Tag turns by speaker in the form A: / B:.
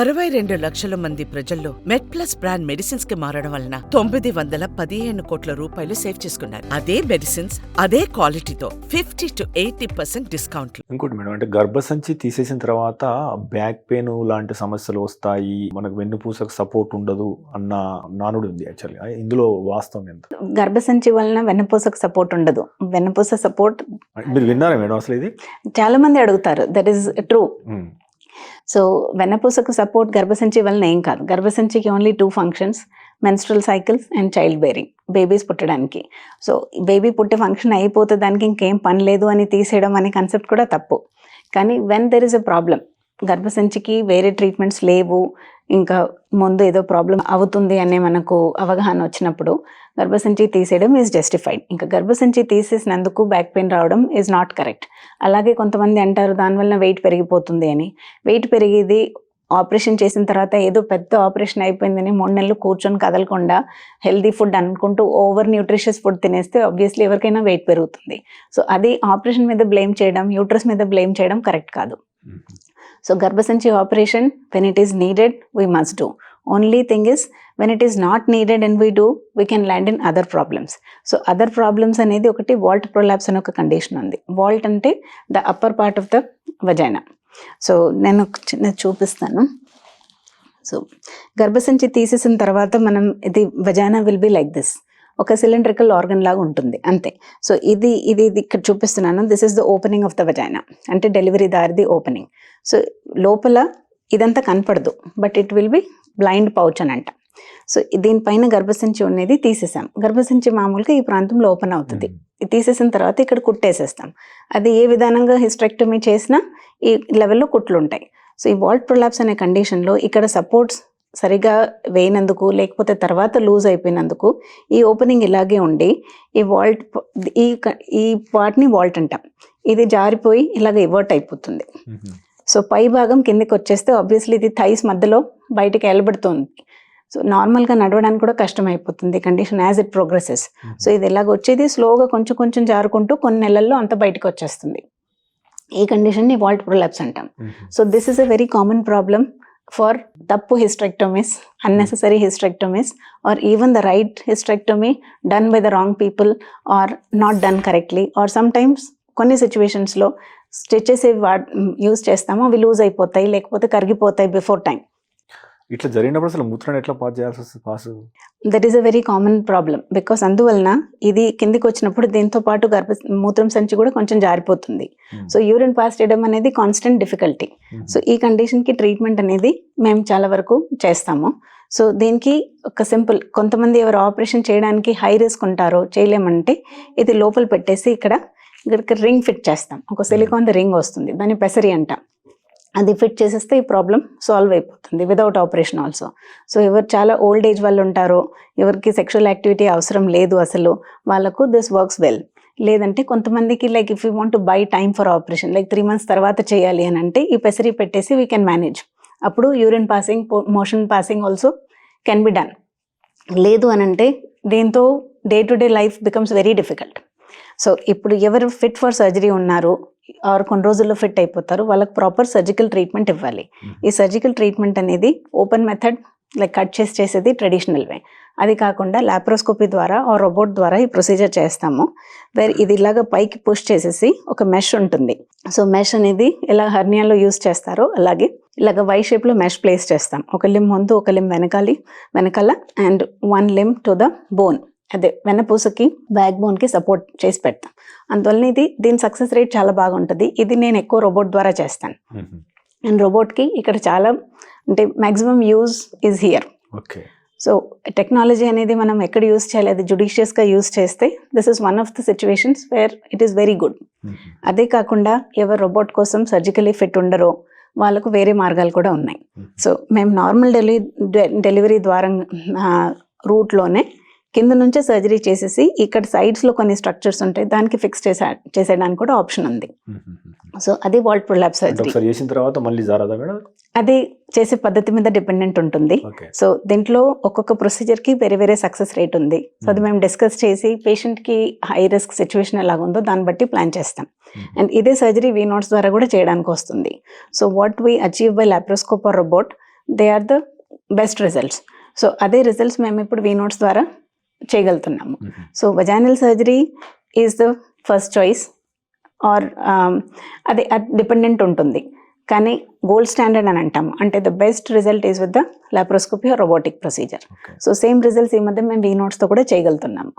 A: 62 లక్షల మంది ప్రజల్లో మెడ్ప్లస్ బ్రాండ్ మెడిసిన్స్ కి మారడం వలన 915 కోట్ల రూపాయలు సేవ్ చేసుకున్నారు. అదే మెడిసిన్స్ అదే క్వాలిటీతో 50 to 80% డిస్కౌంట్.
B: ఇంకోటి మేడం, అంటే గర్భసంచి తీసేసిన తర్వాత బ్యాక్ పెయిన్ లాంటి సమస్యలు వస్తాయి, మనకు వెన్నుపూసకు సపోర్ట్ ఉండదు అన్న నానుడు ఉంది. యాక్చువల్గా ఇందులో వాస్తవం ఎంత?
C: గర్భసంచి వలన వెన్నుపూసకు సపోర్ట్ ఉండదు. వెన్నుపూస సపోర్ట్
B: మీరు విన్నారా మేడం అసలు ఇది?
C: చాలా మంది అడుగుతారు. That is true. సో వెన్నపూసకు సపోర్ట్ గర్భసంచి వలన ఏం కాదు. గర్భసంచికి only 2 functions, menstrual cycles and child bearing, babies పుట్టడానికి. సో బేబీ పుట్టే ఫంక్షన్ అయిపోతే దానికి ఇంకేం పని లేదు అని తీసేయడం అనే కాన్సెప్ట్ కూడా తప్పు. కానీ when there is a problem, గర్భసంచికి వేరే ట్రీట్మెంట్స్ లేవు, ఇంకా ముందు ఏదో ప్రాబ్లం అవుతుంది అనే మనకు అవగాహన వచ్చినప్పుడు గర్భసంచి తీసేయడం ఈజ్ జస్టిఫైడ్. ఇంకా గర్భసంచి తీసేసినందుకు బ్యాక్ పెయిన్ రావడం ఈజ్ నాట్ కరెక్ట్. అలాగే కొంతమంది అంటారు దానివల్ల వెయిట్ పెరిగిపోతుంది అని. వెయిట్ పెరిగేది ఆపరేషన్ చేసిన తర్వాత ఏదో పెద్ద ఆపరేషన్ అయిపోయిందని 3 నెలలు కూర్చొని కదలకుండా హెల్దీ ఫుడ్ అనుకుంటూ ఓవర్ న్యూట్రిషియస్ ఫుడ్ తినేస్తే ఆబ్వియస్లీ ఎవరికైనా వెయిట్ పెరుగుతుంది. సో అది ఆపరేషన్ మీద బ్లేమ్ చేయడం, యూట్రస్ మీద బ్లేమ్ చేయడం కరెక్ట్ కాదు. సో గర్భసంచి operation when it is needed we must do. Only thing is when it is not needed and we do, we can land in other problems. So other problems అనేది ఒకటి vault prolapse అనే ఒక condition ఉంది. vault అంటే the upper part of the vagina. So నేను చిన్న చూపిస్తాను. So గర్భసంచి తీసేసిన తర్వాత మనం ఇది vagina will be like this. ఒక సిలిండ్రికల్ ఆర్గన్ లాగా ఉంటుంది అంతే. సో ఇది ఇక్కడ చూపిస్తున్నాను. This is the opening of the వజైనా, అంటే డెలివరీ దారిది ఓపెనింగ్. సో లోపల ఇదంతా కనపడదు, but it will be blind pouch అని అంట. సో దీనిపైన గర్భసంచి అనేది తీసేసాం. గర్భసంచి మామూలుగా ఈ ప్రాంతంలో ఓపెన్ అవుతుంది. తీసేసిన తర్వాత ఇక్కడ కుట్టేసేస్తాం. అది ఏ విధానంగా హిస్టరెక్టమీ చేసినా ఈ లెవెల్లో కుట్లు ఉంటాయి. సో ఈ వాల్ట్ ప్రొలాప్స్ అనే కండిషన్లో ఇక్కడ సపోర్ట్స్ సరిగా వేయనందుకు, లేకపోతే తర్వాత లూజ్ అయిపోయినందుకు ఈ ఓపెనింగ్ ఇలాగే ఉండి ఈ వాల్ట్ ఈ పార్ట్ని వాల్ట్ అంటాం. ఇది జారిపోయి ఇలాగ ఇవర్ట్ అయిపోతుంది. సో పై భాగం కిందకి వచ్చేస్తే ఆబ్వియస్లీ ఇది థైస్ మధ్యలో బయటికి వెళ్ళబడుతుంది. సో నార్మల్గా నడవడానికి కూడా కష్టం అయిపోతుంది condition as it progresses. So ఇది ఇలాగ వచ్చేది స్లోగా కొంచెం కొంచెం జారుకుంటూ కొన్ని నెలల్లో అంత బయటకు వచ్చేస్తుంది. ఈ కండిషన్ని వాల్ట్ ప్రొలాప్స్ అంటాం. So this is a very common problem for tappu hysterectomies, unnecessary hysterectomies, or even the right hysterectomy done by the wrong people or not done correctly, or sometimes కొన్ని సిచ్యువేషన్స్లో స్టిచెస్ యూజ్ చేస్తామో అవి loose అయిపోతాయి, లేకపోతే కరిగిపోతాయి before time.
B: ఇట్లా జరిగినప్పుడు అసలు మూత్రాన్ని ఎట్లా పాస్ చేయాల్సి వస్తుంది?
C: That is a very common problem. Because అందువలన ఇది కిందికి వచ్చినప్పుడు దీంతో పాటు మూత్రం సంచి కూడా కొంచెం జారిపోతుంది. సో యూరిన్ పాస్ చేయడం అనేది కాన్స్టెంట్ డిఫికల్టీ. సో ఈ కండిషన్కి ట్రీట్మెంట్ అనేది మేము చాలా వరకు చేస్తాము. సో దీనికి ఒక సింపుల్, కొంతమంది ఎవరు ఆపరేషన్ చేయడానికి హై రిస్క్ ఉంటారో చేయలేమంటే ఇది లోపల పెట్టేసి ఇక్కడ రింగ్ ఫిట్ చేస్తాం. ఒక సిలికాన్ రింగ్ వస్తుంది, దాన్ని పెసరి అంటాం. అది ఫిట్ చేసేస్తే ఈ ప్రాబ్లం సాల్వ్ అయిపోతుంది వితౌట్ ఆపరేషన్ ఆల్సో. సో ఎవరు చాలా ఓల్డ్ ఏజ్ వాళ్ళు ఉంటారో, ఎవరికి సెక్షువల్ యాక్టివిటీ అవసరం లేదు అసలు, వాళ్ళకు దిస్ వర్క్స్ వెల్. లేదంటే కొంతమందికి like if you want to buy time for operation, like 3 months తర్వాత చేయాలి అని అంటే ఈ పెసరీ పెట్టేసి వీ కెన్ మేనేజ్. అప్పుడు urine passing, motion passing also can be done. లేదు అని అంటే దీంతో day to day life becomes very difficult. So ఇప్పుడు ఎవరు ఫిట్ ఫర్ సర్జరీ ఉన్నారు ఆర్ కొన్ని రోజుల్లో ఫిట్ అయిపోతారు, వాళ్ళకి ప్రాపర్ సర్జికల్ ట్రీట్మెంట్ ఇవ్వాలి. ఈ సర్జికల్ ట్రీట్మెంట్ అనేది ఓపెన్ మెథడ్, లైక్ కట్ చేసేది ట్రెడిషనల్ వే. అది కాకుండా లాప్రోస్కోపీ ద్వారా ఆర్ రోబోట్ ద్వారా ఈ ప్రొసీజర్ చేస్తాము. ఇది ఇలాగ పైకి పుష్ చేసేసి ఒక మెష్ ఉంటుంది. సో మెష్ అనేది ఎలా హర్నియాలో యూజ్ చేస్తారో అలాగే ఇలాగ వై షేప్లో మెష్ ప్లేస్ చేస్తాం. ఒక లిమ్ ముందు, ఒక లిమ్ వెనకాల and 1 limb to the bone, అదే వెన్నపూసకి బ్యాక్ బోన్కి సపోర్ట్ చేసి పెడతాం. అందువల్ల దీని సక్సెస్ రేట్ చాలా బాగుంటుంది. ఇది నేను ఎక్కువ రోబోట్ ద్వారా చేస్తాను. అండ్ రోబోట్కి ఇక్కడ చాలా అంటే maximum use is here. So technology అనేది మనం ఎక్కడ యూజ్ చేయాలి, అది జుడిషియస్గా యూజ్ చేస్తే this is one of the situations where it is very good. అదే కాకుండా ఎవరు రోబోట్ కోసం సర్జికలీ ఫిట్ ఉండరో వాళ్ళకు వేరే మార్గాలు కూడా ఉన్నాయి. సో మేము నార్మల్ డెలివరీ ద్వారా రూట్లోనే కింద నుంచే సర్జరీ చేసేసి ఇక్కడ సైడ్స్లో కొన్ని స్ట్రక్చర్స్ ఉంటాయి, దానికి ఫిక్స్ చేసేయడానికి కూడా ఆప్షన్ ఉంది. సో అది వాల్ట్ ప్రొలాప్స్ సర్జరీ.
B: చేసిన తర్వాత మళ్ళీ జారదా మేడం?
C: అది చేసే పద్ధతి మీద డిపెండెంట్ ఉంటుంది. సో దీంట్లో ఒక్కొక్క ప్రొసీజర్కి వేరే వేరే సక్సెస్ రేట్ ఉంది. సో అది మేము డిస్కస్ చేసి పేషెంట్కి హై రిస్క్ సిచ్యువేషన్ ఎలాగుందో దాన్ని బట్టి ప్లాన్ చేస్తాం. అండ్ ఇదే సర్జరీ వీ నోట్స్ ద్వారా కూడా చేయడానికి వస్తుంది. So what we achieve by laparoscope or robot, they are the best results. So అదే రిజల్ట్స్ మేము ఇప్పుడు వీనోట్స్ ద్వారా చేయగలుగుతున్నాము. So vaginal surgery is the first choice or అది డిపెండెంట్ ఉంటుంది, కానీ గోల్డ్ స్టాండర్డ్ అని అంటాము. అంటే the best result is with the laparoscopy or robotic procedure. So same results ఈ మధ్య మేము వీనోట్స్తో కూడా చేయగలుగుతున్నాము.